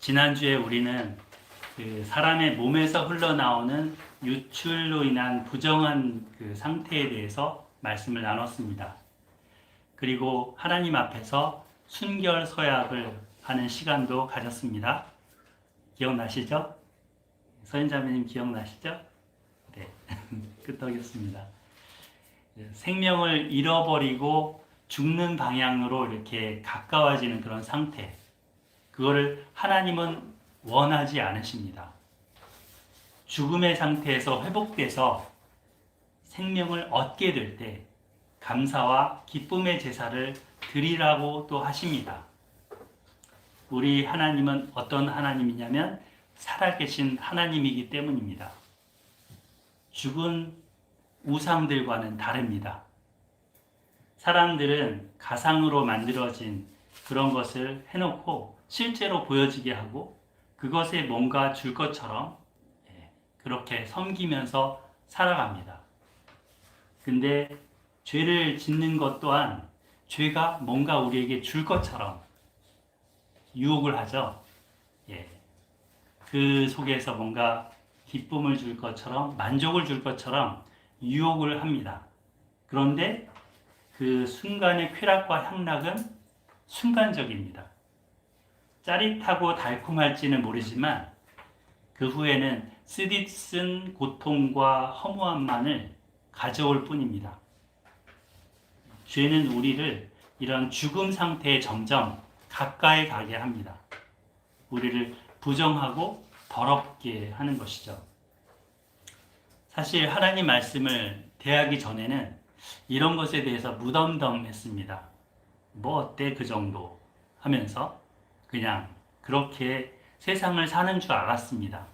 지난주에 우리는 그 사람의 몸에서 흘러나오는 유출로 인한 부정한 그 상태에 대해서 말씀을 나눴습니다. 그리고 하나님 앞에서 순결서약을 하는 시간도 가졌습니다. 기억나시죠? 서인자매님 기억나시죠? 네, 끄떡이었습니다. 생명을 잃어버리고 죽는 방향으로 이렇게 가까워지는 그런 상태, 그거를 하나님은 원하지 않으십니다. 죽음의 상태에서 회복돼서 생명을 얻게 될 때 감사와 기쁨의 제사를 드리라고 또 하십니다. 우리 하나님은 어떤 하나님이냐면 살아계신 하나님이기 때문입니다. 죽은 우상들과는 다릅니다. 사람들은 가상으로 만들어진 그런 것을 해놓고 실제로 보여지게 하고 그것에 뭔가 줄 것처럼 그렇게 섬기면서 살아갑니다. 근데 죄를 짓는 것 또한 죄가 뭔가 우리에게 줄 것처럼 유혹을 하죠. 그 속에서 뭔가 기쁨을 줄 것처럼 만족을 줄 것처럼 유혹을 합니다. 그런데 그 순간의 쾌락과 향락은 순간적입니다. 짜릿하고 달콤할지는 모르지만 그 후에는 쓰디쓴 고통과 허무함만을 가져올 뿐입니다. 죄는 우리를 이런 죽음 상태에 점점 가까이 가게 합니다. 우리를 부정하고 더럽게 하는 것이죠. 사실 하나님 말씀을 대하기 전에는 이런 것에 대해서 무덤덤했습니다. 뭐 어때 그 정도 하면서 그냥 그렇게 세상을 사는 줄 알았습니다.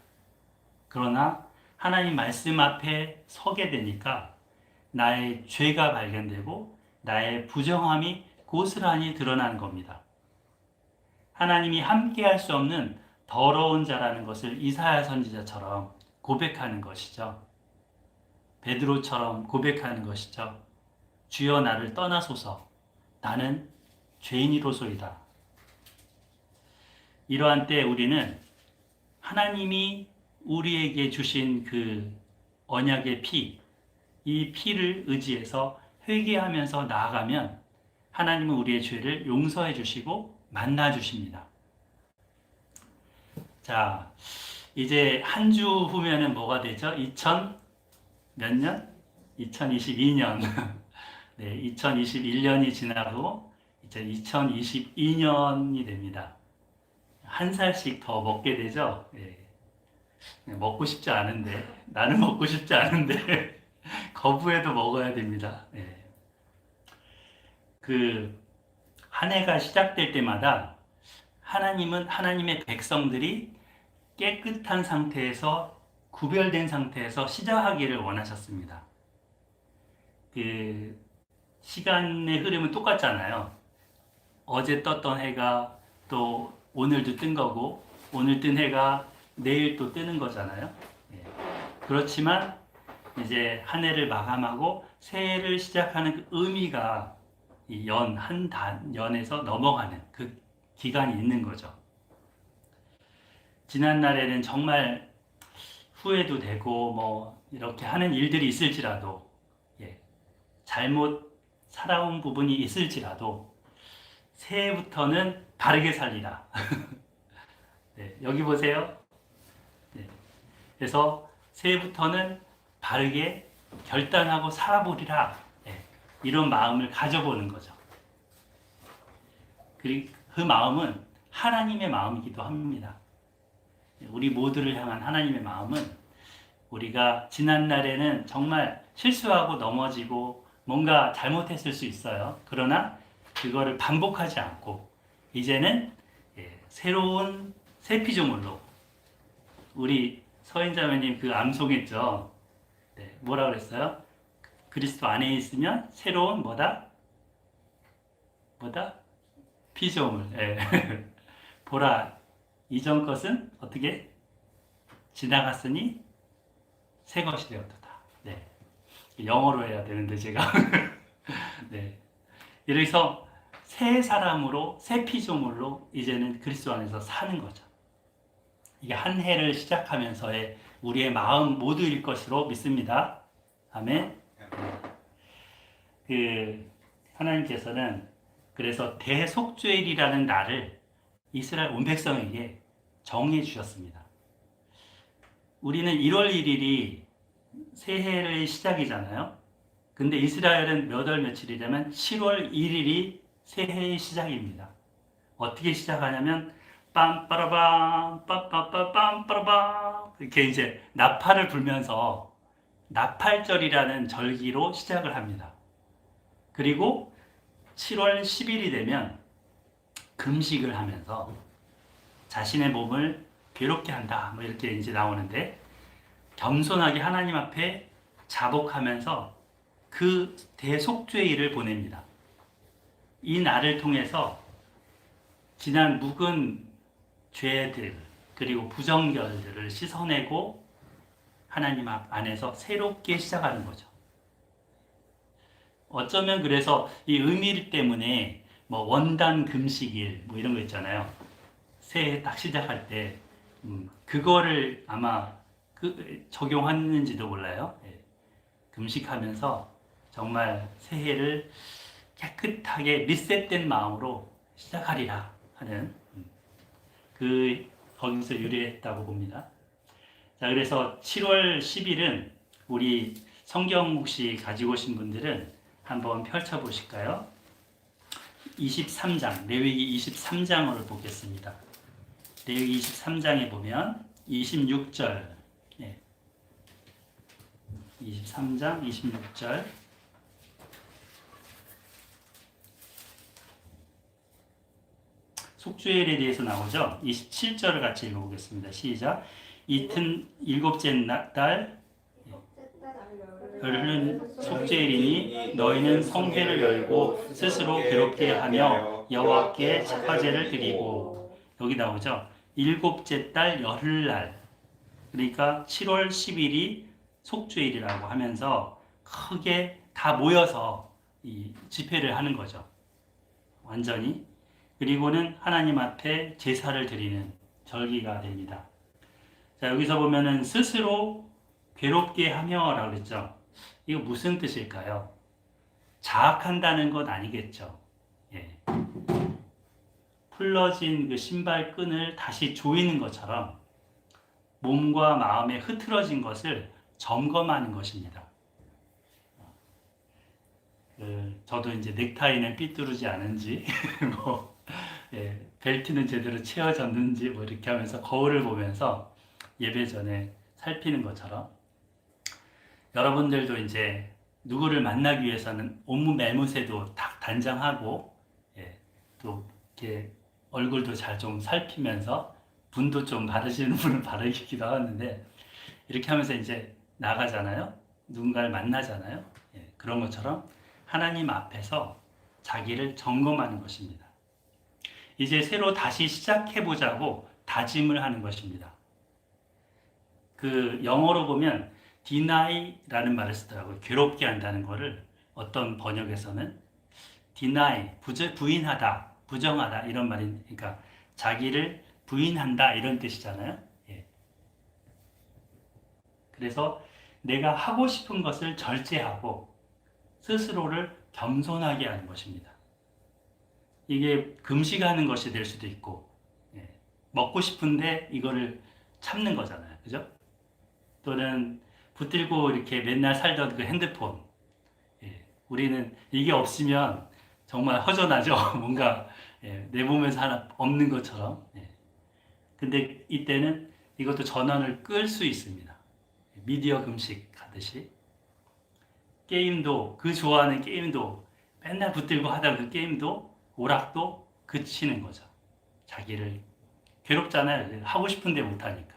그러나 하나님 말씀 앞에 서게 되니까 나의 죄가 발견되고 나의 부정함이 고스란히 드러나는 겁니다. 하나님이 함께할 수 없는 더러운 자라는 것을 이사야 선지자처럼 고백하는 것이죠. 베드로처럼 고백하는 것이죠. 주여 나를 떠나소서, 나는 죄인이로소이다. 이러한 때 우리는 하나님이 우리에게 주신 그 언약의 피, 이 피를 의지해서 회개하면서 나아가면 하나님은 우리의 죄를 용서해 주시고 만나 주십니다. 자, 이제 한 주 후면은 뭐가 되죠? 몇 년? 2022년. 네, 2021년이 지나고 이제 2022년이 됩니다. 한 살씩 더 먹게 되죠. 네. 먹고 싶지 않은데, 나는 먹고 싶지 않은데 거부해도 먹어야 됩니다. 네. 한 해가 시작될 때마다 하나님은 하나님의 백성들이 깨끗한 상태에서 구별된 상태에서 시작하기를 원하셨습니다. 시간의 흐름은 똑같잖아요. 어제 떴던 해가 또 오늘도 뜬 거고 오늘 뜬 해가 내일 또 뜨는 거잖아요. 그렇지만 이제 한 해를 마감하고 새해를 시작하는 그 의미가 이 한 연에서 넘어가는 그 기간이 있는 거죠. 지난 날에는 정말 후회도 되고 뭐 이렇게 하는 일들이 있을지라도 잘못 살아온 부분이 있을지라도 새해부터는 바르게 살리라. 네, 여기 보세요. 네, 그래서 새해부터는 바르게 결단하고 살아보리라. 이런 마음을 가져보는 거죠. 그리고 그 마음은 하나님의 마음이기도 합니다. 우리 모두를 향한 하나님의 마음은 우리가 지난 날에는 정말 실수하고 넘어지고 뭔가 잘못했을 수 있어요. 그러나 그거를 반복하지 않고 이제는 새로운 새 피조물로 우리 서인자매님 그 암송했죠. 네, 뭐라 그랬어요? 그리스도 안에 있으면 새로운 뭐다? 피조물. 보라, 이전 것은 어떻게? 지나갔으니 새 것이 되었도다. 네. 영어로 해야 되는데 제가. 네. 이래서 새 사람으로 새 피조물로 이제는 그리스도 안에서 사는 거죠. 이게 한 해를 시작하면서의 우리의 마음 모두일 것으로 믿습니다. 아멘. 하나님께서는 그래서 대속죄일이라는 날을 이스라엘 온 백성에게 정해 주셨습니다. 우리는 1월 1일이 새해의 시작이잖아요. 근데 이스라엘은 몇 월 며칠이냐면 7월 1일이 새해의 시작입니다. 어떻게 시작하냐면 빰빠라밤 빰빰빰빰빠라밤 이렇게 이제 나팔을 불면서 나팔절이라는 절기로 시작을 합니다. 그리고 7월 10일이 되면 금식을 하면서 자신의 몸을 괴롭게 한다. 뭐 이렇게 이제 나오는데 겸손하게 하나님 앞에 자복하면서 그 대속죄일을 보냅니다. 이 날을 통해서 지난 묵은 죄들 그리고 부정결들을 씻어내고 하나님 안에서 새롭게 시작하는 거죠. 어쩌면 그래서 이 의미 때문에 뭐 원단 금식일 뭐 이런 거 있잖아요. 새해 딱 시작할 때 그거를 아마 적용하는지도 몰라요. 금식하면서 정말 새해를 깨끗하게 리셋된 마음으로 시작하리라 하는 거기서 유래했다고 봅니다. 자, 그래서 7월 10일은 우리 성경 혹시 가지고 오신 분들은 한번 펼쳐 보실까요? 23장, 레위기 23장을 보겠습니다. 레위기 23장에 보면 26절, 23장 26절. 속죄일에 대해서 나오죠. 27절을 같이 읽어보겠습니다. 시작. 이튿 일곱째 달 열흘은 속죄일이니 너희는 성회를 열고 스스로 괴롭게 하며 여호와께 착화제를 드리고. 여기 나오죠. 일곱째 달 열흘날, 그러니까 7월 10일이 속죄일이라고 하면서 크게 다 모여서 이 집회를 하는 거죠. 완전히. 그리고는 하나님 앞에 제사를 드리는 절기가 됩니다. 자, 여기서 보면은 스스로 괴롭게 하며라고 그랬죠. 이거 무슨 뜻일까요? 자학한다는 건 아니겠죠. 풀러진 그 신발 끈을 다시 조이는 것처럼 몸과 마음에 흐트러진 것을 점검하는 것입니다. 저도 이제 넥타이는 삐뚤어지지 않은지, 벨트는 제대로 채워졌는지 뭐 이렇게 하면서 거울을 보면서 예배 전에 살피는 것처럼 여러분들도 이제 누구를 만나기 위해서는 온몸 매무새도 딱 단장하고 또 이렇게 얼굴도 잘 좀 살피면서 분도 좀 바르시는 분은 바르기도 하는데 이렇게 하면서 이제 나가잖아요. 누군가를 만나잖아요. 그런 것처럼 하나님 앞에서 자기를 점검하는 것입니다. 이제 새로 다시 시작해보자고 다짐을 하는 것입니다. 그 영어로 보면 deny라는 말을 쓰더라고요. 괴롭게 한다는 것을 어떤 번역에서는 deny, 부인하다, 부정하다 이런 말이, 그러니까 자기를 부인한다 이런 뜻이잖아요. 그래서 내가 하고 싶은 것을 절제하고 스스로를 겸손하게 하는 것입니다. 이게 금식하는 것이 될 수도 있고, 먹고 싶은데 이거를 참는 거잖아요. 그죠? 또는 붙들고 이렇게 맨날 살던 그 핸드폰. 우리는 이게 없으면 정말 허전하죠. 뭔가 내 몸에서 하나 없는 것처럼. 근데 이때는 이것도 전원을 끌 수 있습니다. 미디어 금식 하듯이. 게임도, 그 좋아하는 게임도 맨날 붙들고 하다 그 게임도, 오락도 그치는 거죠. 자기를 괴롭잖아요. 하고 싶은데 못하니까.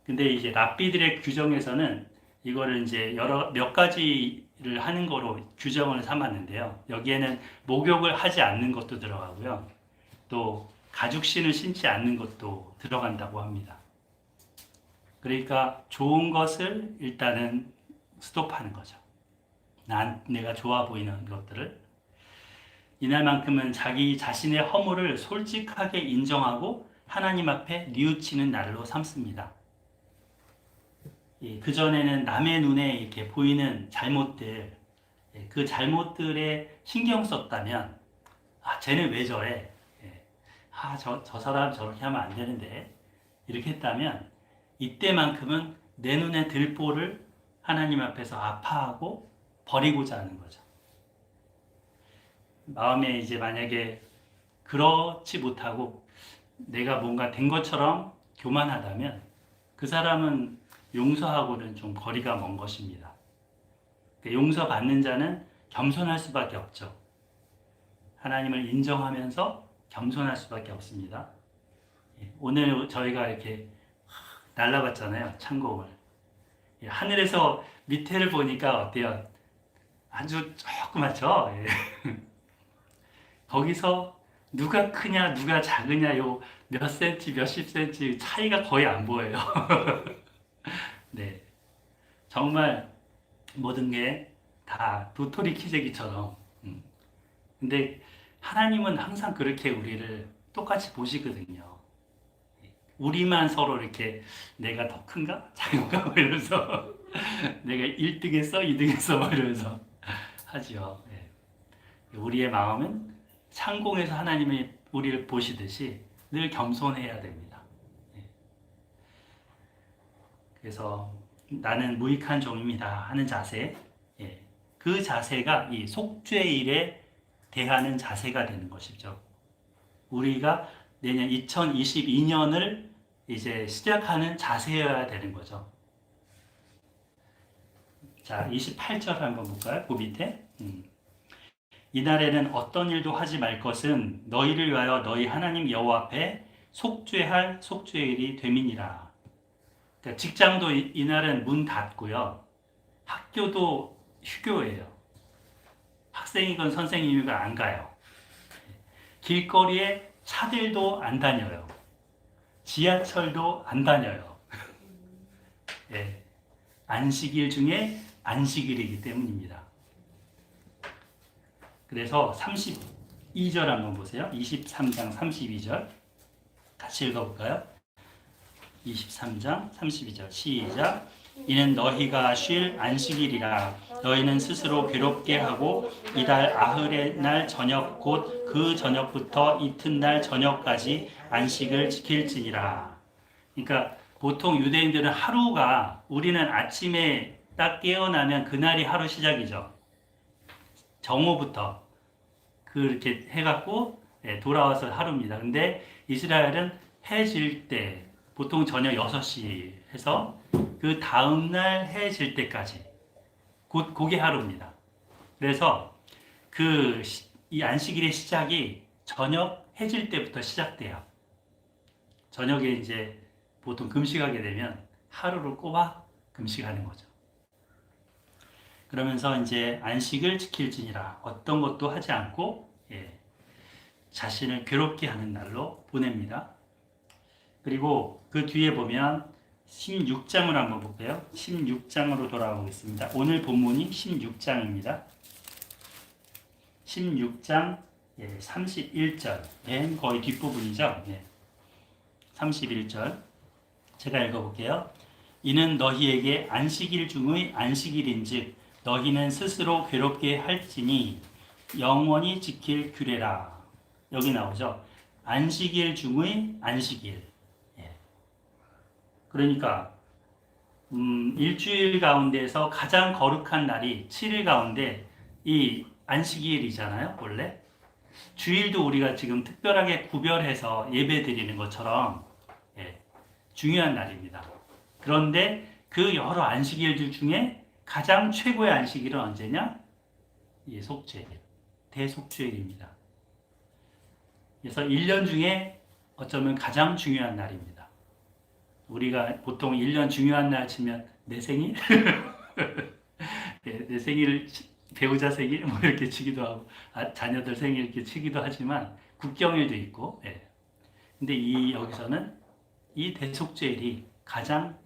근데 이제 랍비들의 규정에서는 이거를 이제 몇 가지를 하는 거로 규정을 삼았는데요. 여기에는 목욕을 하지 않는 것도 들어가고요. 또 가죽신을 신지 않는 것도 들어간다고 합니다. 그러니까 좋은 것을 일단은 스톱하는 거죠. 내가 좋아 보이는 것들을. 이날만큼은 자기 자신의 허물을 솔직하게 인정하고 하나님 앞에 뉘우치는 날로 삼습니다. 예, 그전에는 남의 눈에 이렇게 보이는 잘못들, 예, 그 잘못들에 신경 썼다면, 아, 쟤는 왜 저래? 예, 아, 저 사람 저렇게 하면 안 되는데. 이렇게 했다면, 이때만큼은 내 눈에 들보를 하나님 앞에서 아파하고 버리고자 하는 거죠. 마음에 이제 만약에 그렇지 못하고 내가 뭔가 된 것처럼 교만하다면 그 사람은 용서하고는 좀 거리가 먼 것입니다. 용서받는 자는 겸손할 수밖에 없죠. 하나님을 인정하면서 겸손할 수밖에 없습니다. 오늘 저희가 이렇게 날라봤잖아요. 창공을. 하늘에서 밑에를 보니까 어때요? 아주 조그맣죠? 거기서 누가 크냐, 누가 작으냐, 요 몇 센치, 몇십 센치 차이가 거의 안 보여요. 네. 정말 모든 게 다 도토리 키재기처럼. 근데 하나님은 항상 그렇게 우리를 똑같이 보시거든요. 우리만 서로 이렇게 내가 더 큰가? 작은가? 뭐 이러면서 내가 1등 했어? 2등 했어? 뭐 이러면서 하죠. 우리의 마음은 상공에서 하나님이 우리를 보시듯이 늘 겸손해야 됩니다. 그래서 나는 무익한 종입니다 하는 자세, 그 자세가 이 속죄일에 대하는 자세가 되는 것이죠. 우리가 내년 2022년을 이제 시작하는 자세여야 되는 거죠. 자, 28절 한번 볼까요? 그 밑에. 이날에는 어떤 일도 하지 말 것은 너희를 위하여 너희 하나님 여호와 앞에 속죄할 속죄일이 됨이니라. 그러니까 직장도 이날은 문 닫고요. 학교도 휴교예요. 학생이건 선생님이건 안 가요. 길거리에 차들도 안 다녀요. 지하철도 안 다녀요. 예, 안식일 중에 안식일이기 때문입니다. 그래서 32절 한번 보세요. 23장 32절 같이 읽어볼까요? 23장 32절 시작. 이는 너희가 쉴 안식일이라. 너희는 스스로 괴롭게 하고 이달 아흘의 날 저녁 곧 그 저녁부터 이튿날 저녁까지 안식을 지킬지니라. 그러니까 보통 유대인들은 하루가, 우리는 아침에 딱 깨어나면 그날이 하루 시작이죠. 정오부터 그렇게 해갖고 돌아와서 하루입니다. 근데 이스라엘은 해 질 때 보통 저녁 6시 해서 그 다음날 해 질 때까지 그게 하루입니다. 그래서 이 안식일의 시작이 저녁 해 질 때부터 시작돼요. 저녁에 이제 보통 금식하게 되면 하루를 꼬박 금식하는 거죠. 그러면서 이제 안식을 지킬지니라. 어떤 것도 하지 않고 자신을 괴롭게 하는 날로 보냅니다. 그리고 그 뒤에 보면 16장을 한번 볼게요. 16장으로 돌아가 보겠습니다. 오늘 본문이 16장입니다. 16장 31절, 맨 거의 뒷부분이죠. 31절 제가 읽어볼게요. 이는 너희에게 안식일 중의 안식일인즉 너희는 스스로 괴롭게 할지니 영원히 지킬 규례라. 여기 나오죠. 안식일 중의 안식일. 그러니까 일주일 가운데서 가장 거룩한 날이 7일 가운데 이 안식일이잖아요. 원래 주일도 우리가 지금 특별하게 구별해서 예배 드리는 것처럼 중요한 날입니다. 그런데 그 여러 안식일들 중에 가장 최고의 안식일은 언제냐? 속죄일, 대속죄일입니다. 그래서 1년 중에 어쩌면 가장 중요한 날입니다. 우리가 보통 1년 중요한 날 치면 내 생일? 내 생일, 배우자 생일 뭐 이렇게 치기도 하고, 자녀들 생일 이렇게 치기도 하지만 국경일도 있고. 근데 여기서는 이 대속죄일이 가장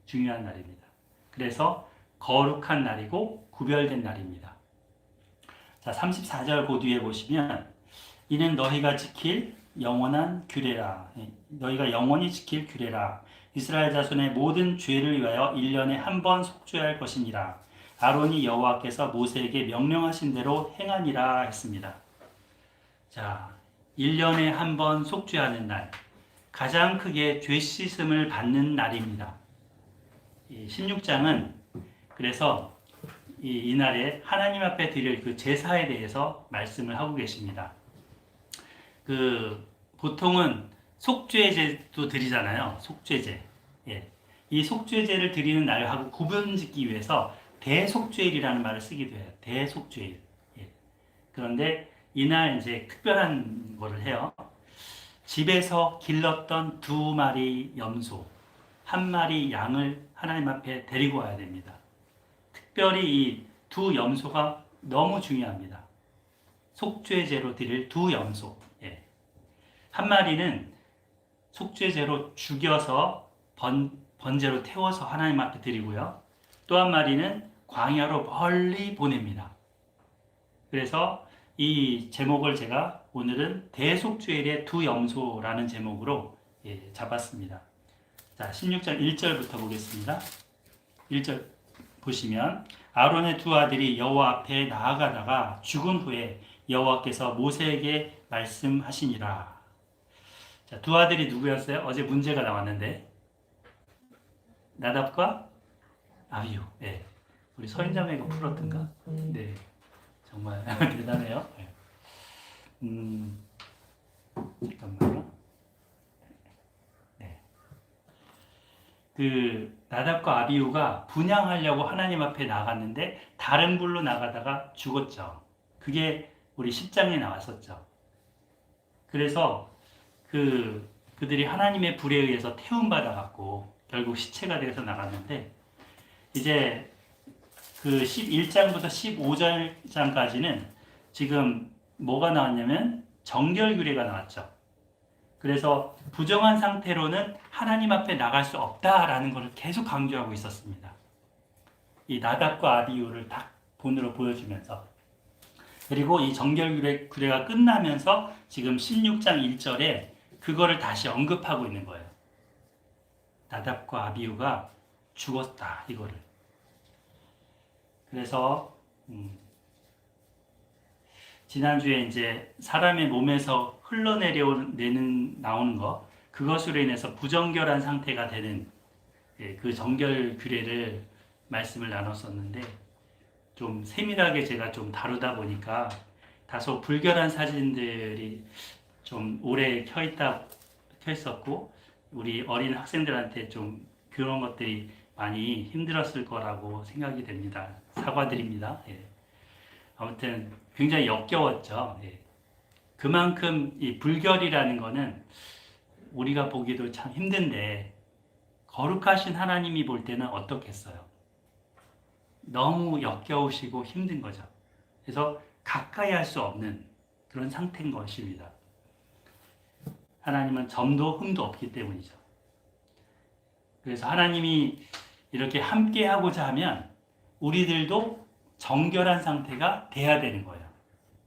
중요한 날입니다. 그래서 거룩한 날이고 구별된 날입니다. 자, 34절 그 뒤에 보시면 이는 너희가 지킬 영원한 규례라. 너희가 영원히 지킬 규례라. 이스라엘 자손의 모든 죄를 위하여 1년에 한 번 속죄해야 할 것이니라. 아론이 여호와께서 모세에게 명령하신 대로 행하니라 했습니다. 자, 1년에 한 번 속죄하는 날, 가장 크게 죄 씻음을 받는 날입니다. 16장은 그래서 이날에 하나님 앞에 드릴 그 제사에 대해서 말씀을 하고 계십니다. 보통은 속죄제도 드리잖아요. 속죄제. 예. 이 속죄제를 드리는 날하고 구분짓기 위해서 대속죄일이라는 말을 쓰기도 해요. 대속죄일. 예. 그런데 이날 이제 특별한 거를 해요. 집에서 길렀던 2마리 염소, 1마리 양을 하나님 앞에 데리고 와야 됩니다. 특별히 이 2 염소가 너무 중요합니다. 속죄제로 드릴 2 염소. 예. 1마리는 속죄제로 죽여서 번제로 태워서 하나님 앞에 드리고요. 또 1마리는 광야로 멀리 보냅니다. 그래서 이 제목을 제가 오늘은 대속죄일의 2 염소라는 제목으로 잡았습니다. 자, 16장 1절부터 보겠습니다. 1절 보시면 아론의 2 아들이 여호와 앞에 나아가다가 죽은 후에 여호와께서 모세에게 말씀하시니라. 자, 2 아들이 누구였어요? 어제 문제가 나왔는데 나답과 아비후. 네. 우리 서인자매가 풀었던가? 네. 정말 대단해요. 네. 잠깐만요. 네. 나답과 아비후가 분향하려고 하나님 앞에 나갔는데 다른 불로 나가다가 죽었죠. 그게 우리 10장에 나왔었죠. 그래서 그들이 하나님의 불에 의해서 태움받아갖고 결국 시체가 되어서 나갔는데 이제 11장부터 15장까지는 지금 뭐가 나왔냐면 정결규례가 나왔죠. 그래서 부정한 상태로는 하나님 앞에 나갈 수 없다라는 것을 계속 강조하고 있었습니다. 나답과 아비후를 딱 본으로 보여주면서 그리고 이 정결규례가 끝나면서 지금 16장 1절에 그거를 다시 언급하고 있는 거예요. 나답과 아비후가 죽었다 이거를. 그래서 지난주에 이제 사람의 몸에서 나오는 것 그것으로 인해서 부정결한 상태가 되는 그 정결 규례를 말씀을 나눴었는데 좀 세밀하게 제가 좀 다루다 보니까 다소 불결한 사진들이 좀 오래 켜 있었고 우리 어린 학생들한테 좀 그런 것들이 많이 힘들었을 거라고 생각이 됩니다. 사과드립니다. 예. 아무튼 굉장히 역겨웠죠. 예. 그만큼 이 불결이라는 거는 우리가 보기도 참 힘든데 거룩하신 하나님이 볼 때는 어떻겠어요? 너무 역겨우시고 힘든 거죠. 그래서 가까이 할 수 없는 그런 상태인 것입니다. 하나님은 점도 흠도 없기 때문이죠. 그래서 하나님이 이렇게 함께 하고자 하면 우리들도 정결한 상태가 돼야 되는 거예요.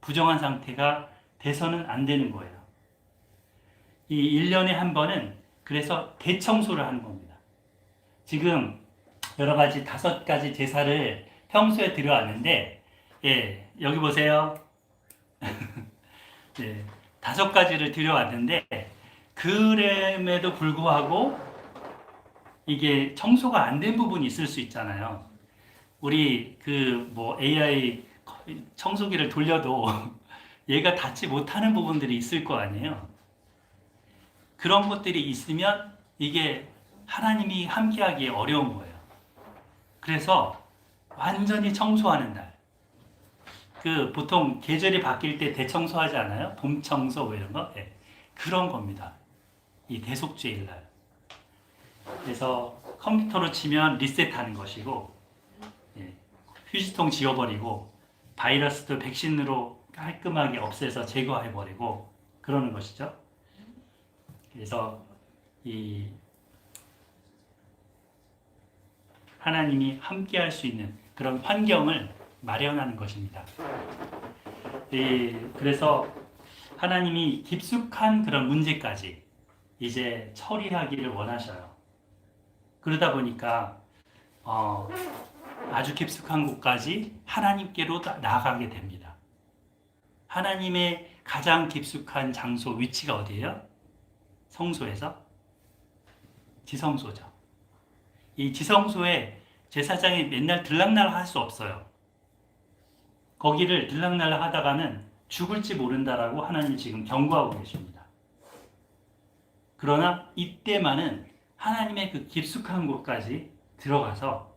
부정한 상태가 돼서는 안 되는 거예요. 이 1년에 한 번은 그래서 대청소를 하는 겁니다. 지금 여러 가지 5가지 제사를 평소에 드려왔는데 여기 보세요. 네, 5가지를 드려왔는데 그럼에도 불구하고 이게 청소가 안 된 부분이 있을 수 있잖아요. 우리 AI 청소기를 돌려도 얘가 닿지 못하는 부분들이 있을 거 아니에요. 그런 것들이 있으면 이게 하나님이 함께하기 어려운 거예요. 그래서 완전히 청소하는 날. 보통 계절이 바뀔 때 대청소하지 않아요? 봄 청소 이런 거? 네. 그런 겁니다. 이 대속죄일 날. 그래서 컴퓨터로 치면 리셋하는 것이고 휴지통 지워버리고 바이러스도 백신으로 깔끔하게 없애서 제거해버리고 그러는 것이죠. 그래서 이 하나님이 함께할 수 있는 그런 환경을 마련하는 것입니다. 그래서 하나님이 깊숙한 그런 문제까지 이제 처리하기를 원하셔요. 그러다 보니까 아주 깊숙한 곳까지 하나님께로 나아가게 됩니다. 하나님의 가장 깊숙한 장소, 위치가 어디예요? 성소에서? 지성소죠. 이 지성소에 제사장이 맨날 들락날락 할 수 없어요. 거기를 들락날락 하다가는 죽을지 모른다라고 하나님 지금 경고하고 계십니다. 그러나 이때만은 하나님의 그 깊숙한 곳까지 들어가서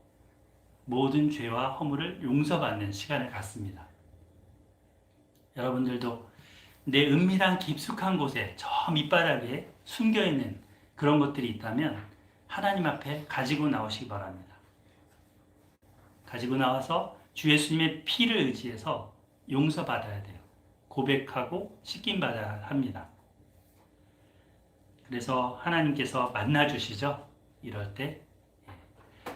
모든 죄와 허물을 용서받는 시간을 갖습니다. 여러분들도 내 은밀한 깊숙한 곳에 저 밑바닥에 숨겨있는 그런 것들이 있다면 하나님 앞에 가지고 나오시기 바랍니다. 가지고 나와서 주 예수님의 피를 의지해서 용서받아야 돼요. 고백하고 씻김받아야 합니다. 그래서 하나님께서 만나주시죠. 이럴 때.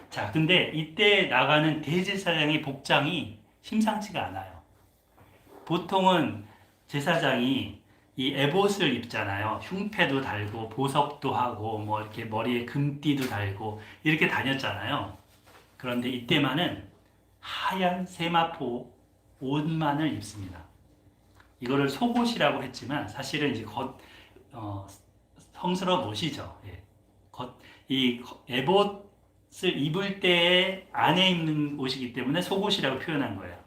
자, 근데 이때 나가는 대제사장의 복장이 심상치가 않아요. 보통은 제사장이 이 에봇을 입잖아요. 흉패도 달고 보석도 하고 뭐 이렇게 머리에 금띠도 달고 이렇게 다녔잖아요. 그런데 이때만은 하얀 세마포 옷만을 입습니다. 이거를 속옷이라고 했지만 사실은 이제 성스러운 옷이죠. 예. 이 에봇을 입을 때에 안에 입는 옷이기 때문에 속옷이라고 표현한 거예요.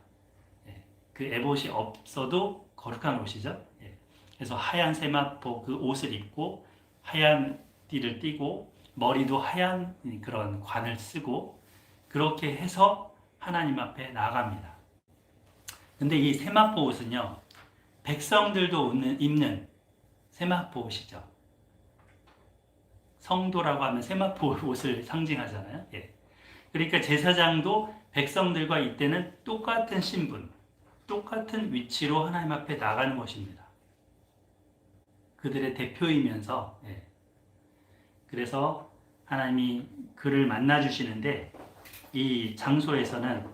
예. 그 에봇이 없어도 거룩한 옷이죠. 예. 그래서 하얀 세마포 그 옷을 입고 하얀 띠를 띠고 머리도 하얀 그런 관을 쓰고 그렇게 해서 하나님 앞에 나아갑니다. 근데 이 세마포 옷은요, 백성들도 입는 세마포 옷이죠. 성도라고 하면 세마포 옷을 상징하잖아요. 예. 그러니까 제사장도 백성들과 이때는 똑같은 신분, 똑같은 위치로 하나님 앞에 나가는 것입니다. 그들의 대표이면서, 예. 그래서 하나님이 그를 만나 주시는데 이 장소에서는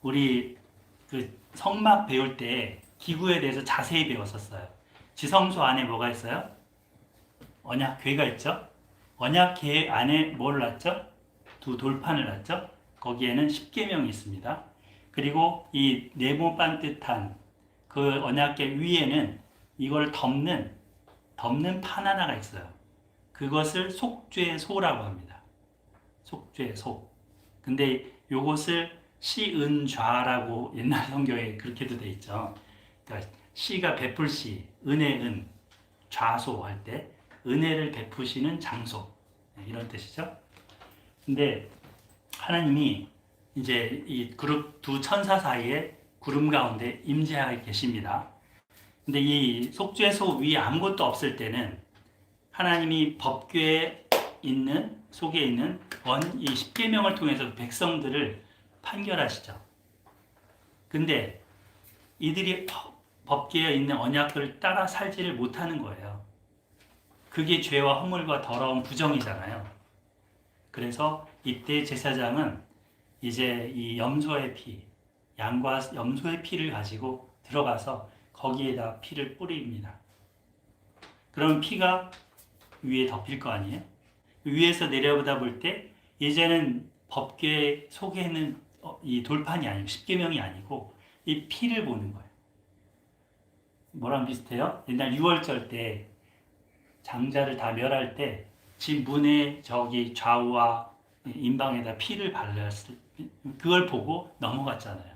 우리 그 성막 배울 때 기구에 대해서 자세히 배웠었어요. 지성소 안에 뭐가 있어요? 언약궤가 있죠. 언약궤 안에 뭘 놨죠? 두 돌판을 놨죠. 거기에는 십계명이 있습니다. 그리고 이 네모 반듯한 그 언약궤 위에는 이걸 덮는 판 하나가 있어요. 그것을 속죄소라고 합니다. 속죄소. 근데 요것을 시은좌라고 옛날 성경에 그렇게도 돼 있죠. 그러니까 시가 베풀 시, 은혜 좌소 할 때 은혜를 베푸시는 장소, 이런 뜻이죠. 근데 하나님이 이제 이 그룹 두 천사 사이에 구름 가운데 임재하게 계십니다. 근데 이 속죄소 위에 아무것도 없을 때는 하나님이 법궤에 있는 속에 있는 이 십계명을 통해서 백성들을 판결하시죠. 근데 이들이 법궤에 있는 언약을 따라 살지를 못하는 거예요. 그게 죄와 허물과 더러운 부정이잖아요. 그래서 이때 제사장은 이제 이 염소의 피, 양과 염소의 피를 가지고 들어가서 거기에다 피를 뿌립니다. 그럼 피가 위에 덮일 거 아니에요? 위에서 내려보다 볼 때 이제는 법궤 속에 있는 이 돌판이 아니고 십계명이 아니고 이 피를 보는 거예요. 뭐랑 비슷해요? 옛날 유월절 때 장자를 다 멸할 때 집 문에 저기 좌우와 임방에다 피를 발랐을 그걸 보고 넘어갔잖아요.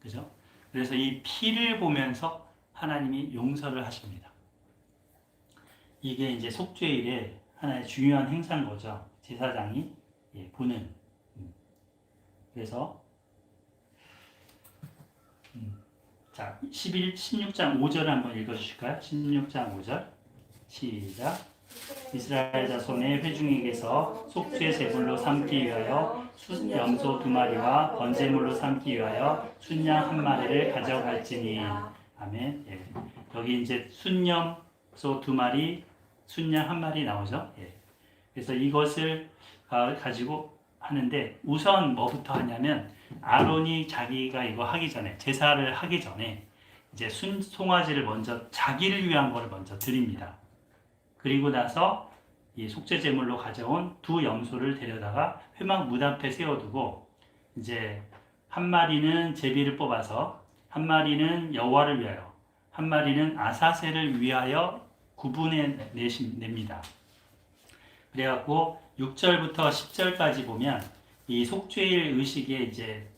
그죠? 그래서 이 피를 보면서 하나님이 용서를 하십니다. 이게 이제 속죄일의 하나의 중요한 행사인 거죠. 제사장이 보는. 그래서 자, 16장 5절을 한번 읽어주실까요? 16장 5절 시작. 이스라엘 자손의 회중에게서 속죄 제물로 삼기 위하여 염소 2마리와 번제물로 삼기 위하여 순양 1마리를 가져갈지니. 아멘. 예. 여기 이제 순염소 2마리, 순양 1마리 나오죠. 예. 그래서 이것을 가지고 하는데 우선 뭐부터 하냐면 아론이 자기가 이거 하기 전에 제사를 하기 전에 이제 송아지를 먼저 자기를 위한 거를 먼저 드립니다. 그리고 나서 이 속죄 제물로 가져온 두 염소를 데려다가 회막 문 앞에 세워두고 이제 한 마리는 제비를 뽑아서 한 마리는 여호와를 위하여 한 마리는 아사셀을 위하여 구분해 냅니다. 그래갖고 6절부터 10절까지 보면 이 속죄일 의식의 이제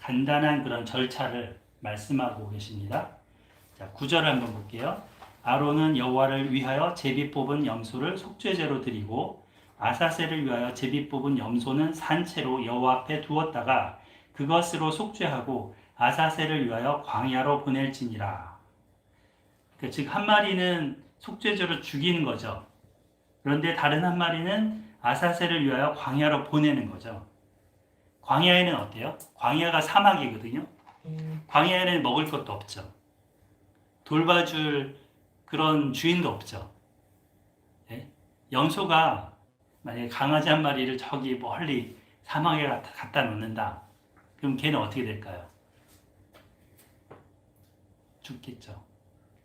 간단한 그런 절차를 말씀하고 계십니다. 자, 9절을 한번 볼게요. 아론은 여호와를 위하여 제비 뽑은 염소를 속죄제로 드리고 아사셀을 위하여 제비 뽑은 염소는 산채로 여호와 앞에 두었다가 그것으로 속죄하고 아사셀을 위하여 광야로 보낼지니라. 그러니까 즉 한 마리는 속죄제로 죽이는 거죠. 그런데 다른 한 마리는 아사셀을 위하여 광야로 보내는 거죠. 광야에는 어때요? 광야가 사막이거든요. 광야에는 먹을 것도 없죠. 돌봐줄 그런 주인도 없죠. 예? 염소가 만약에 강아지 한 마리를 저기 멀리 사막에 갖다 놓는다. 그럼 걔는 어떻게 될까요? 죽겠죠.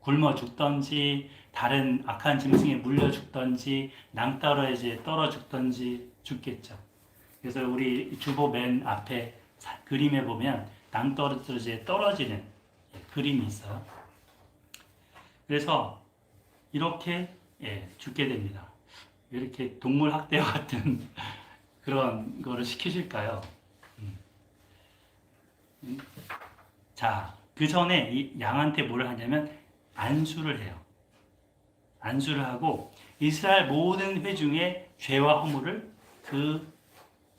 굶어 죽던지 다른 악한 짐승에 물려 죽던지 낭떠러지에 떨어 죽던지 죽겠죠. 그래서 우리 주보 맨 앞에 그림에 보면 낭떠러지에 떨어지는 그림이 있어요. 그래서 이렇게 죽게 됩니다. 왜 이렇게 동물 학대와 같은 그런 거를 시키실까요? 자, 그 전에 이 양한테 뭘 하냐면 안수를 해요. 안수를 하고 이스라엘 모든 회중의 죄와 허물을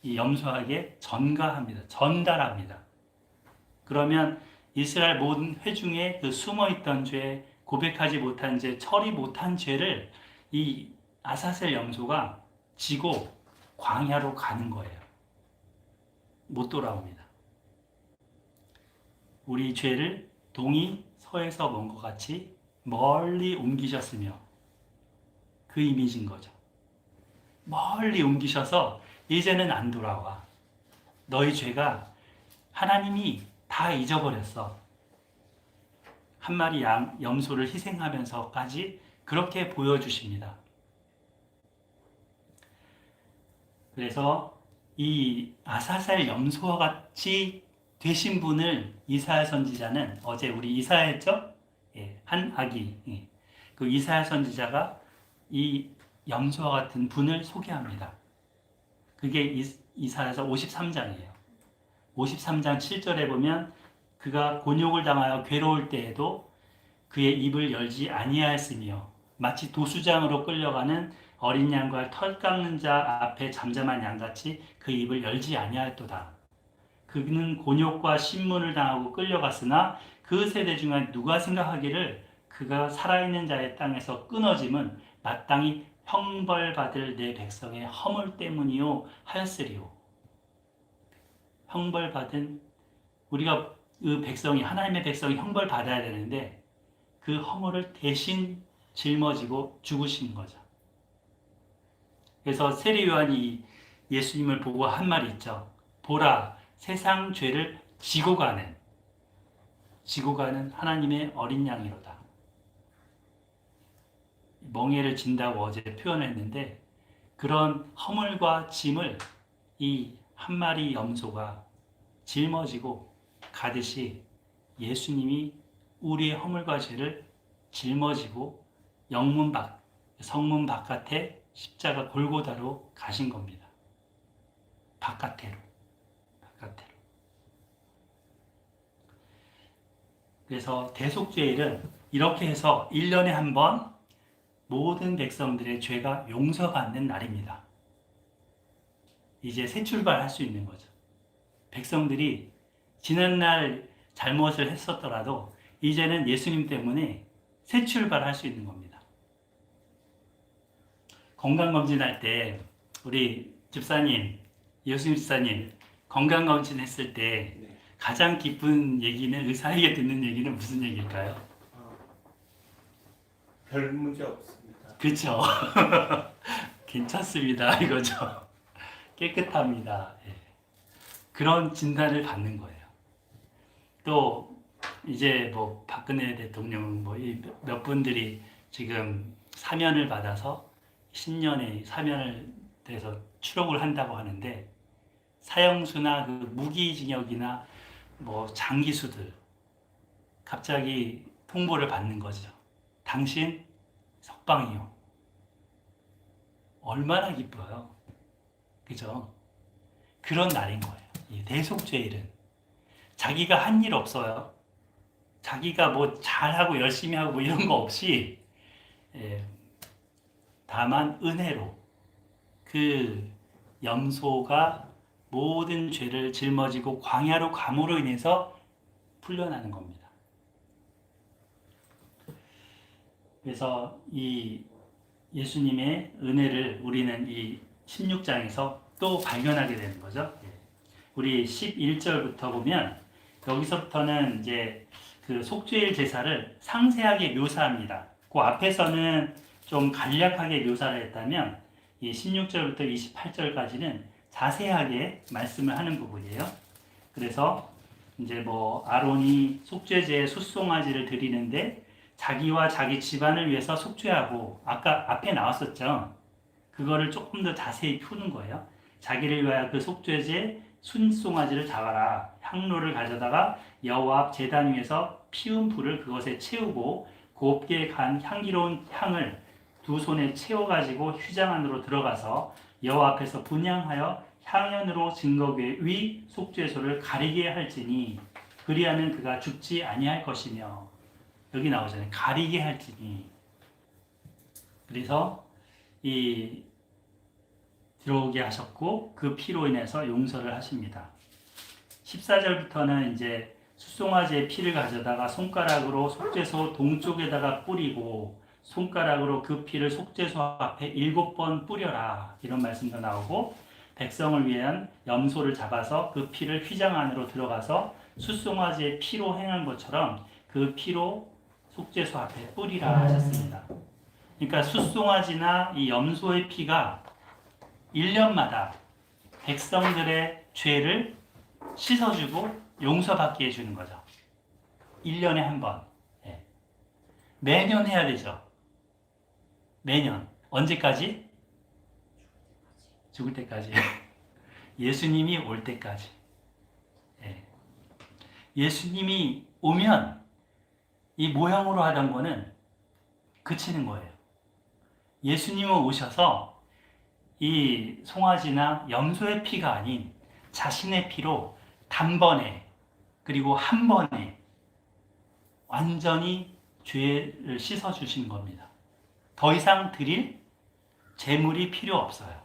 이 염소에게 전가합니다. 전달합니다. 그러면 이스라엘 모든 회중의 그 숨어있던 죄, 고백하지 못한 죄, 처리 못한 죄를 이 아사셀 염소가 지고 광야로 가는 거예요. 못 돌아옵니다. 우리 죄를 동이 서에서 먼 것 같이 멀리 옮기셨으며 그 이미지인 거죠. 멀리 옮기셔서 이제는 안 돌아와. 너희 죄가 하나님이 다 잊어버렸어. 한 마리 염소를 희생하면서까지 그렇게 보여주십니다. 그래서 이 아사셀 염소와 같이 되신 분을 이사야 선지자는 어제 우리 이사야했죠? 한 아기. 그 이사야 선지자가 이 염소와 같은 분을 소개합니다. 그게 이사야서 53장이에요. 53장 7절에 보면 그가 곤욕을 당하여 괴로울 때에도 그의 입을 열지 아니하였으며 마치 도수장으로 끌려가는 어린 양과 털 깎는 자 앞에 잠잠한 양같이 그 입을 열지 아니하였도다. 그는 곤욕과 신문을 당하고 끌려갔으나 그 세대 중에 누가 생각하기를 그가 살아있는 자의 땅에서 끊어짐은 마땅히 형벌받을 내 백성의 허물 때문이요 하였으리요. 형벌받은 우리가 그 백성이 하나님의 백성이 형벌받아야 되는데 그 허물을 대신 짊어지고 죽으신 거죠. 그래서 세례 요한이 예수님을 보고 한 말이 있죠. 보라, 세상 죄를 지고 가는 하나님의 어린 양이로다. 멍에를 진다고 어제 표현했는데 그런 허물과 짐을 이 한 마리 염소가 짊어지고 가듯이 예수님이 우리의 허물과 죄를 짊어지고 성문 바깥에 십자가 골고다로 가신 겁니다. 바깥으로. 그래서 대속죄일은 이렇게 해서 1년에 한 번 모든 백성들의 죄가 용서받는 날입니다. 이제 새 출발할 수 있는 거죠. 백성들이 지난날 잘못을 했었더라도 이제는 예수님 때문에 새 출발할 수 있는 겁니다. 건강검진할 때 우리 집사님, 예수님 집사님 건강검진 했을 때 가장 기쁜 얘기는 의사에게 듣는 얘기는 무슨 얘기일까요? 별 문제 없습니다. 그렇죠. 괜찮습니다. 이거죠. 깨끗합니다. 그런 진단을 받는 거예요. 또 이제 뭐 박근혜 대통령 뭐 몇 분들이 지금 사면을 받아서 신년에 사면을 돼서 추록을 한다고 하는데 사형수나 그 무기징역이나 뭐 장기수들 갑자기 통보를 받는 거죠. 당신 석방이요. 얼마나 기뻐요. 그죠? 그런 날인 거예요. 이 대속죄일은 자기가 한 일 없어요. 자기가 뭐 잘하고 열심히 하고 뭐 이런 거 없이 다만 은혜로 그 염소가 모든 죄를 짊어지고 광야로 감으로 인해서 풀려나는 겁니다. 그래서 이 예수님의 은혜를 우리는 이 16장에서 또 발견하게 되는 거죠. 우리 11절부터 보면 여기서부터는 이제 그 속죄일 제사를 상세하게 묘사합니다. 그 앞에서는 좀 간략하게 묘사를 했다면 이 16절부터 28절까지는 자세하게 말씀을 하는 부분이에요. 그래서 이제 뭐 아론이 속죄제에 숫송아지를 드리는데 자기와 자기 집안을 위해서 속죄하고 아까 앞에 나왔었죠. 그거를 조금 더 자세히 푸는 거예요. 자기를 위하여 그 속죄제 순송아지를 잡아라. 향로를 가져다가 여호와 앞 제단 위에서 피운 불을 그것에 채우고 곱게 간 향기로운 향을 두 손에 채워가지고 휘장 안으로 들어가서 여호와 앞에서 분향하여 향연으로 증거궤 위 속죄소를 가리게 할지니 그리하면 그가 죽지 아니할 것이며 여기 나오잖아요. 가리게 할지니. 그래서 이 들어오게 하셨고 그 피로 인해서 용서를 하십니다. 14절부터는 이제 숫송아지의 피를 가져다가 손가락으로 속죄소 동쪽에다가 뿌리고 손가락으로 그 피를 속죄소 앞에 7번 뿌려라 이런 말씀도 나오고 백성을 위한 염소를 잡아서 그 피를 휘장 안으로 들어가서 숫송아지의 피로 행한 것처럼 그 피로 속죄소 앞에 뿌리라 하셨습니다. 그러니까 숫송아지나 이 염소의 피가 1년마다 백성들의 죄를 씻어주고 용서받게 해주는 거죠. 1년에 한 번. 매년 해야 되죠. 매년. 언제까지? 죽을 때까지. 예수님이 올 때까지. 예수님이 오면 이 모형으로 하던 거는 그치는 거예요. 예수님은 오셔서 이 송아지나 염소의 피가 아닌 자신의 피로 단번에 그리고 한 번에 완전히 죄를 씻어주신 겁니다. 더 이상 드릴 제물이 필요 없어요.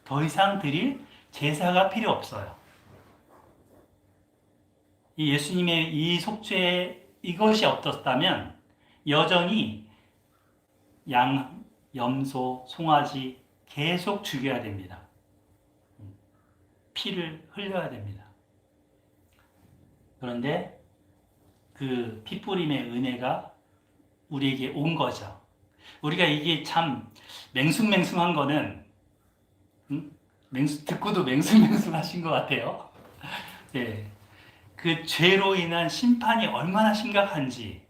더 이상 드릴 제사가 필요 없어요. 이 예수님의 이 속죄 이것이 없었다면 여전히 양, 염소, 송아지 계속 죽여야 됩니다. 피를 흘려야 됩니다. 그런데 그 피뿌림의 은혜가 우리에게 온 거죠. 우리가 이게 참 맹숭맹숭한 거는 듣고도 맹숭맹숭하신 것 같아요. 네. 그 죄로 인한 심판이 얼마나 심각한지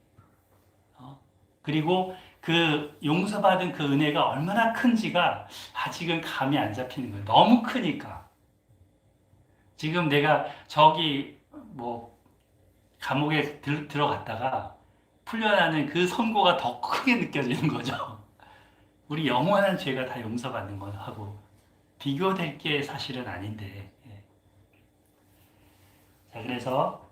그리고 그 용서받은 그 은혜가 얼마나 큰지가 아직은 감이 안 잡히는 거예요. 너무 크니까. 지금 내가 저기 뭐 감옥에 들어갔다가 풀려나는 그 선고가 더 크게 느껴지는 거죠. 우리 영원한 죄가 다 용서받는 거하고 비교될 게 사실은 아닌데. 자, 그래서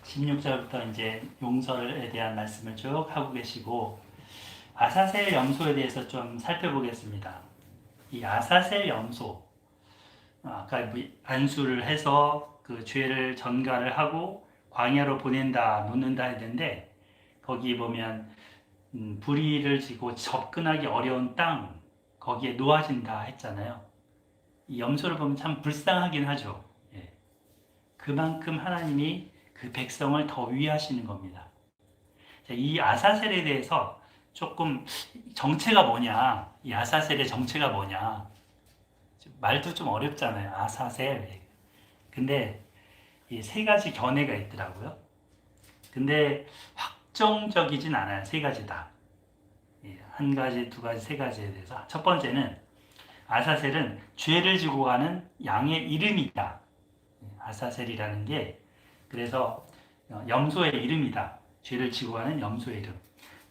16절부터 이제 용서에 대한 말씀을 쭉 하고 계시고 아사셀 염소에 대해서 좀 살펴보겠습니다. 이 아사셀 염소, 아까 안수를 해서 그 죄를 전가를 하고 광야로 보낸다, 놓는다 했는데 거기 보면 불의를 지고 접근하기 어려운 땅 거기에 놓아진다 했잖아요. 이 염소를 보면 참 불쌍하긴 하죠. 그만큼 하나님이 그 백성을 더 위하시는 겁니다. 이 아사셀에 대해서 조금 정체가 뭐냐, 이 아사셀의 정체가 뭐냐, 말도 좀 어렵잖아요. 아사셀. 근데 이 세 가지 견해가 있더라고요. 근데 확정적이진 않아요. 세 가지 다. 예, 한 가지, 두 가지, 세 가지에 대해서. 첫 번째는 아사셀은 죄를 지고 가는 양의 이름이다. 아사셀이라는 게 그래서 염소의 이름이다. 죄를 지고 가는 염소의 이름.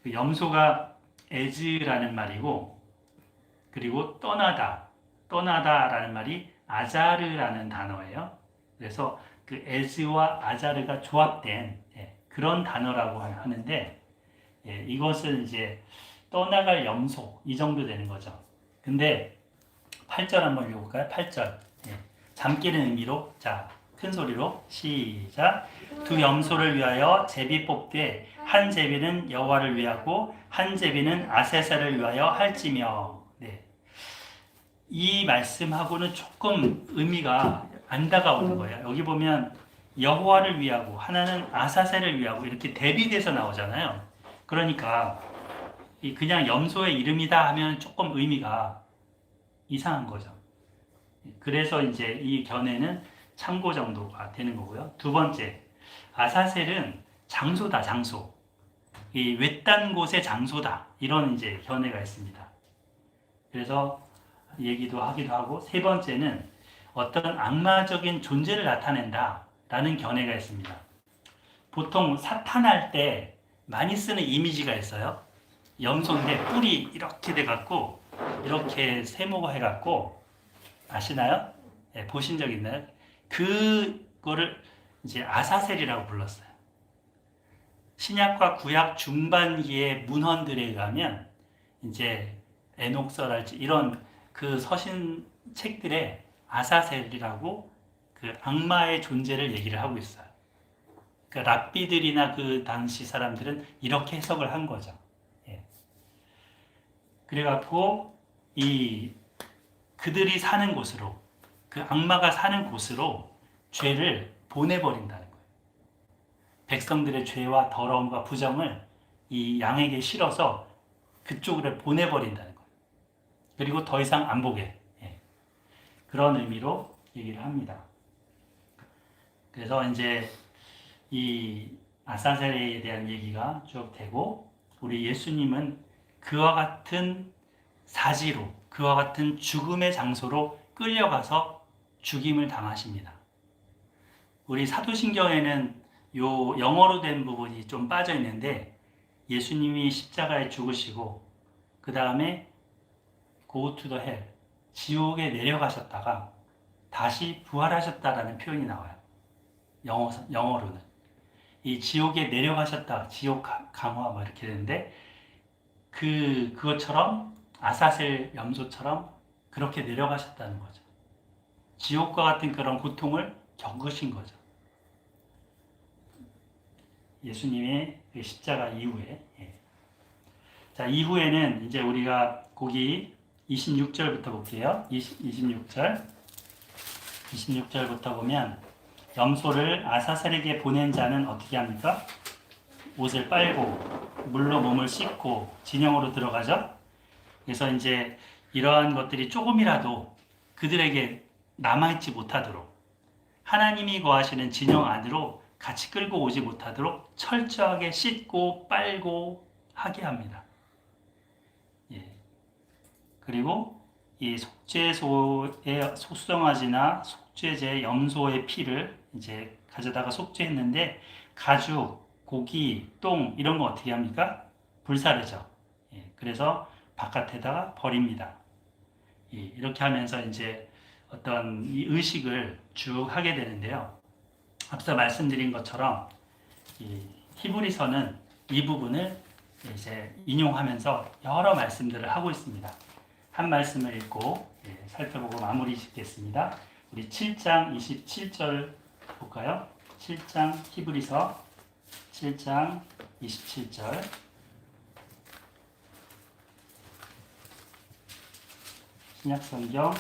그 염소가 에즈라는 말이고 그리고 떠나다라는 말이 아자르라는 단어예요. 그래서 그 에즈와 아자르가 조합된 그런 단어라고 하는데 이것은 이제 떠나갈 염소 이 정도 되는 거죠. 근데 8절 한번 읽어볼까요? 8절 잠 깨는 의미로 자 큰 소리로 시작. 두 염소를 위하여 제비 뽑되 한 제비는 여호와를 위하고 한 제비는 아세사를 위하여 할지며. 네. 이 말씀하고는 조금 의미가 안 다가오는 거예요. 여기 보면 여호와를 위하고 하나는 아사셀을 위하고 이렇게 대비돼서 나오잖아요. 그러니까 그냥 염소의 이름이다 하면 조금 의미가 이상한 거죠. 그래서 이제 이 견해는 참고 정도가 되는 거고요. 두 번째, 아사셀은 장소다, 장소. 이 외딴 곳의 장소다. 이런 이제 견해가 있습니다. 그래서 얘기도 하기도 하고, 세 번째는 어떤 악마적인 존재를 나타낸다. 라는 견해가 있습니다. 보통 사탄할 때 많이 쓰는 이미지가 있어요. 염소인데 뿔이 이렇게 돼갖고, 이렇게 세모가 해갖고, 아시나요? 네, 보신 적 있나요? 그거를 이제 아사셀이라고 불렀어요. 신약과 구약 중반기의 문헌들에 의하면 이제 에녹서랄지 이런 그 서신 책들에 아사셀이라고 그 악마의 존재를 얘기를 하고 있어요. 그 랍비들이나 그 당시 사람들은 이렇게 해석을 한 거죠. 예. 그래갖고 그들이 사는 곳으로 그 악마가 사는 곳으로 죄를 보내버린다는 거예요. 백성들의 죄와 더러움과 부정을 이 양에게 실어서 그쪽으로 보내버린다는 거예요. 그리고 더 이상 안 보게. 그런 의미로 얘기를 합니다. 그래서 이제 이 아사셀에 대한 얘기가 쭉 되고 우리 예수님은 그와 같은 사지로 그와 같은 죽음의 장소로 끌려가서 죽임을 당하십니다. 우리 사도신경에는 요 영어로 된 부분이 좀 빠져 있는데 예수님이 십자가에 죽으시고 그 다음에 go to the hell 지옥에 내려가셨다가 다시 부활하셨다라는 표현이 나와요. 영어로는 이 지옥에 내려가셨다, 지옥 강화 뭐 이렇게 되는데 그것처럼 아사셀 염소처럼 그렇게 내려가셨다는 거죠. 지옥과 같은 그런 고통을 겪으신 거죠. 예수님의 그 십자가 이후에. 자, 이후에는 이제 우리가 거기 26절부터 볼게요. 26절부터 보면 염소를 아사셀에게 보낸 자는 어떻게 합니까? 옷을 빨고 물로 몸을 씻고 진영으로 들어가죠. 그래서 이제 이러한 것들이 조금이라도 그들에게 남아있지 못하도록 하나님이 거하시는 진영 안으로 같이 끌고 오지 못하도록 철저하게 씻고 빨고 하게 합니다. 예. 그리고 이 속죄소의 속성아지나 속죄제 염소의 피를 이제 가져다가 속죄했는데 가죽, 고기, 똥 이런 거 어떻게 합니까? 불사르죠. 예. 그래서 바깥에다가 버립니다. 예. 이렇게 하면서 이제 어떤 이 의식을 쭉 하게 되는데요. 앞서 말씀드린 것처럼 히브리서는 이 부분을 이제 인용하면서 여러 말씀들을 하고 있습니다. 한 말씀을 읽고 살펴보고 마무리 짓겠습니다. 우리 7장 27절 볼까요? 7장 히브리서 7장 27절 신약성경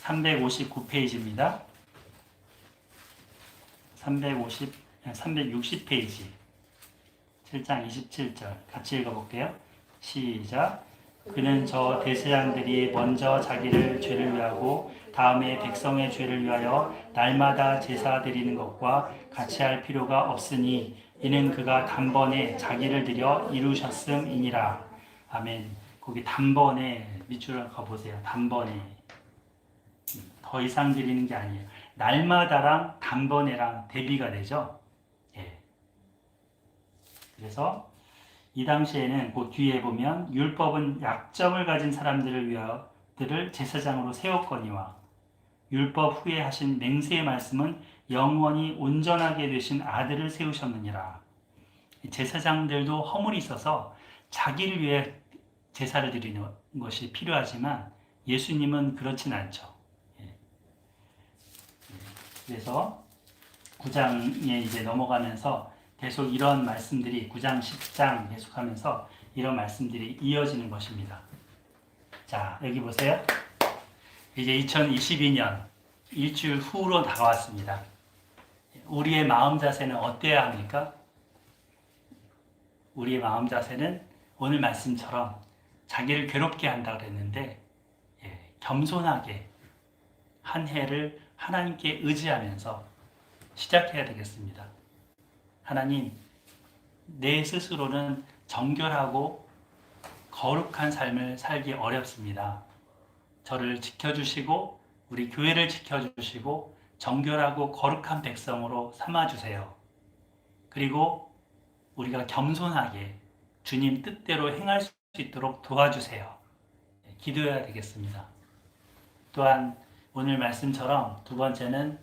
359페이지입니다. 360페이지 7장 27절 같이 읽어볼게요. 시작. 그는 저 대제사장들이 먼저 자기를 죄를 위하고 다음에 백성의 죄를 위하여 날마다 제사 드리는 것과 같이 할 필요가 없으니 이는 그가 단번에 자기를 드려 이루셨음이니라. 아멘. 거기 단번에 밑줄을 그어보세요. 단번에. 더 이상 드리는 게 아니에요. 날마다랑 단번에랑 대비가 되죠. 예. 그래서 이 당시에는 그 뒤에 보면 율법은 약점을 가진 사람들을 위하여 들을 제사장으로 세웠거니와 율법 후에 하신 맹세의 말씀은 영원히 온전하게 되신 아들을 세우셨느니라. 제사장들도 허물이 있어서 자기를 위해 제사를 드리는 것이 필요하지만 예수님은 그렇진 않죠. 그래서 9장에 이제 넘어가면서 계속 이런 말씀들이 9장, 10장 계속하면서 이런 말씀들이 이어지는 것입니다. 자, 여기 보세요. 이제 2022년 일주일 후로 다가왔습니다. 우리의 마음 자세는 어때야 합니까? 우리의 마음 자세는 오늘 말씀처럼 자기를 괴롭게 한다고 그랬는데 겸손하게 한 해를 하나님께 의지하면서 시작해야 되겠습니다. 하나님, 내 스스로는 정결하고 거룩한 삶을 살기 어렵습니다. 저를 지켜주시고 우리 교회를 지켜주시고 정결하고 거룩한 백성으로 삼아주세요. 그리고 우리가 겸손하게 주님 뜻대로 행할 수 있도록 도와주세요. 기도해야 되겠습니다. 또한 오늘 말씀처럼 두 번째는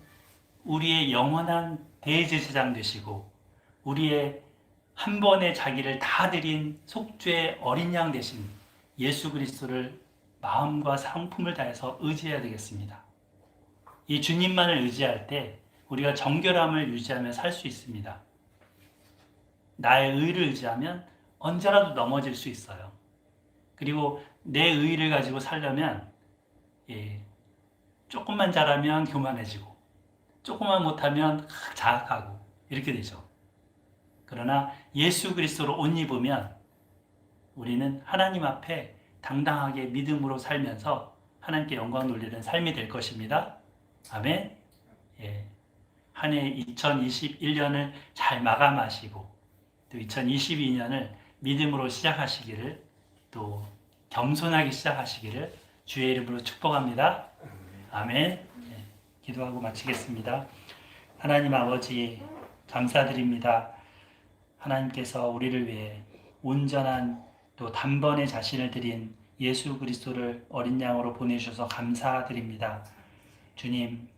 우리의 영원한 대제사장 되시고 우리의 한 번에 자기를 다 드린 속죄의 어린 양 되신 예수 그리스도를 마음과 상품을 다해서 의지해야 되겠습니다. 이 주님만을 의지할 때 우리가 정결함을 유지하며 살 수 있습니다. 나의 의를 의지하면 언제라도 넘어질 수 있어요. 그리고 내 의를 가지고 살려면 조금만 잘하면 교만해지고 조금만 못하면 자학하고 이렇게 되죠. 그러나 예수 그리스도로 옷 입으면 우리는 하나님 앞에 당당하게 믿음으로 살면서 하나님께 영광 돌리는 삶이 될 것입니다. 아멘. 한 해 2021년을 잘 마감하시고 또 2022년을 믿음으로 시작하시기를 또 겸손하게 시작하시기를 주의 이름으로 축복합니다. 아멘. 기도하고 마치겠습니다. 하나님 아버지 감사드립니다. 하나님께서 우리를 위해 온전한 또 단번에 자신을 드린 예수 그리스도를 어린 양으로 보내주셔서 감사드립니다. 주님,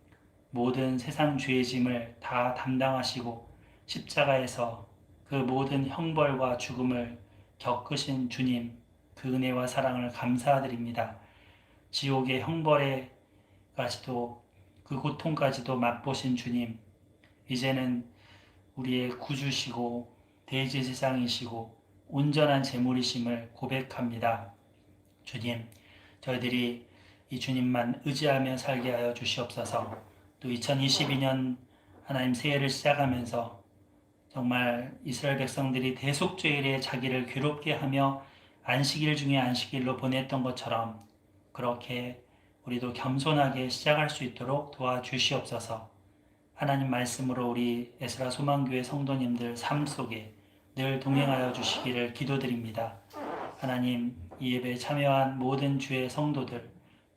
모든 세상 죄의 짐을 다 담당하시고 십자가에서 그 모든 형벌과 죽음을 겪으신 주님, 그 은혜와 사랑을 감사드립니다. 지옥의 형벌에까지도 그 고통까지도 맛보신 주님, 이제는 우리의 구주시고 대제사장이시고 온전한 제물이심을 고백합니다. 주님, 저희들이 이 주님만 의지하며 살게 하여 주시옵소서. 또 2022년 하나님 새해를 시작하면서 정말 이스라엘 백성들이 대속죄일에 자기를 괴롭게 하며 안식일 중에 안식일로 보냈던 것처럼 그렇게 우리도 겸손하게 시작할 수 있도록 도와주시옵소서. 하나님 말씀으로 우리 에스라 소망교회 성도님들 삶 속에 늘 동행하여 주시기를 기도드립니다. 하나님, 이 예배에 참여한 모든 주의 성도들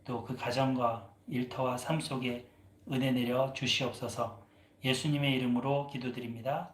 또 그 가정과 일터와 삶 속에 은혜 내려 주시옵소서. 예수님의 이름으로 기도드립니다.